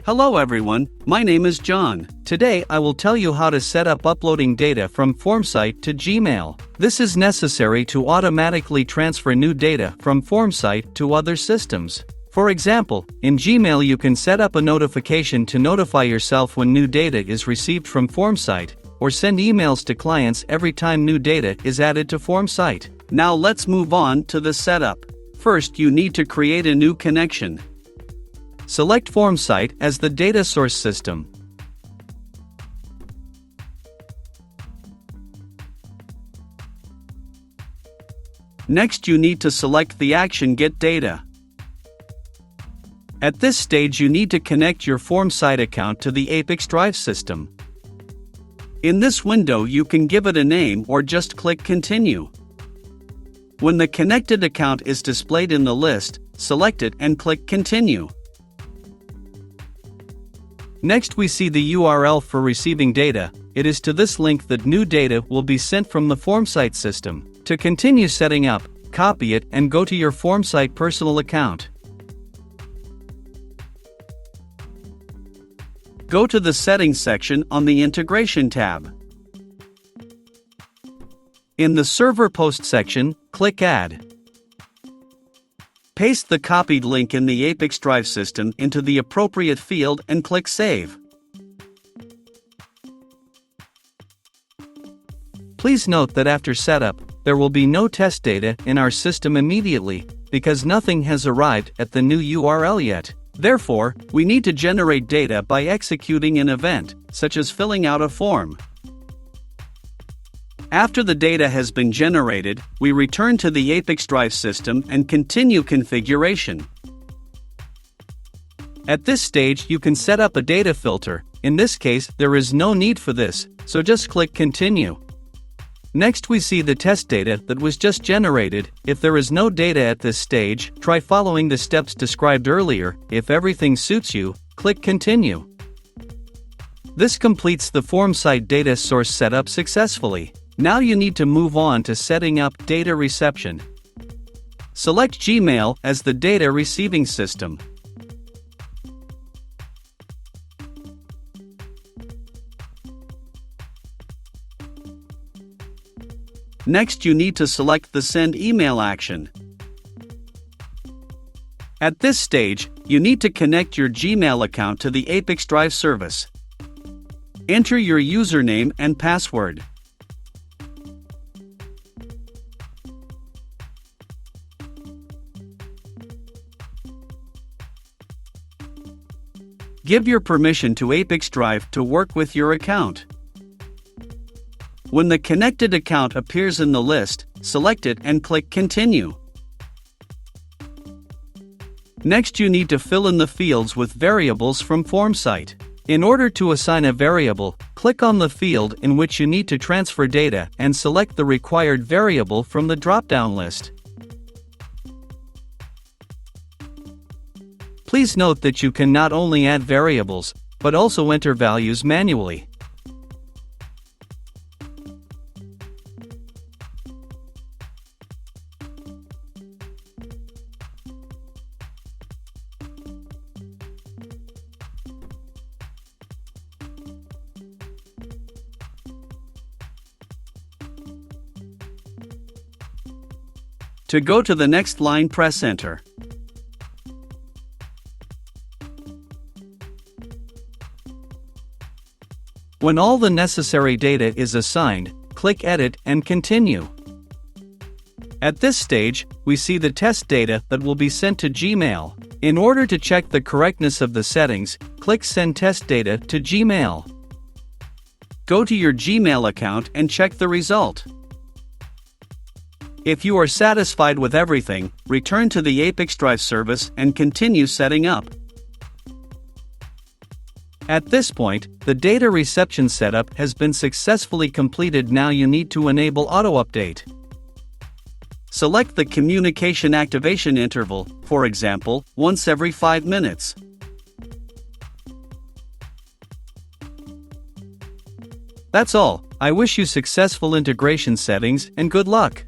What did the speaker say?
Hello everyone, my name is John. Today I will tell you how to set up uploading data from Formsite to Gmail. This is necessary to automatically transfer new data from Formsite to other systems. For example, in Gmail you can set up a notification to notify yourself when new data is received from Formsite, or send emails to clients every time new data is added to Formsite. Now let's move on to the setup. First you need to create a new connection. Select Formsite as the data source system. Next you need to select the action Get Data. At this stage you need to connect your Formsite account to the ApiX-Drive system. In this window you can give it a name or just click Continue. When the connected account is displayed in the list, select it and click Continue. Next we see the URL for receiving data. It is to this link that new data will be sent from the Formsite system. To continue setting up, copy it and go to your Formsite personal account. Go to the Settings section on the Integration tab. In the Server Post section, click Add. Paste the copied link in the ApiX-Drive system into the appropriate field and click Save. Please note that after setup, there will be no test data in our system immediately, because nothing has arrived at the new URL yet. Therefore, we need to generate data by executing an event, such as filling out a form. After the data has been generated, we return to the ApiX-Drive system and continue configuration. At this stage you can set up a data filter. In this case there is no need for this, so just click Continue. Next we see the test data that was just generated. If there is no data at this stage, try following the steps described earlier. If everything suits you, click Continue. This completes the Formsite data source setup successfully. Now you need to move on to setting up data reception. Select Gmail as the data receiving system. Next you need to select the Send Email action. At this stage, you need to connect your Gmail account to the ApiX-Drive service. Enter your username and password. Give your permission to ApiX-Drive to work with your account. When the connected account appears in the list, select it and click Continue. Next you need to fill in the fields with variables from Formsite. In order to assign a variable, click on the field in which you need to transfer data and select the required variable from the drop-down list. Please note that you can not only add variables, but also enter values manually. To go to the next line, press Enter. When all the necessary data is assigned, click Edit and Continue. At this stage, we see the test data that will be sent to Gmail. In order to check the correctness of the settings, click Send Test Data to Gmail. Go to your Gmail account and check the result. If you are satisfied with everything, return to the ApiX-Drive service and continue setting up. At this point, the data reception setup has been successfully completed. Now you need to enable auto-update. Select the communication activation interval, for example, once every 5 minutes. That's all. I wish you successful integration settings and good luck.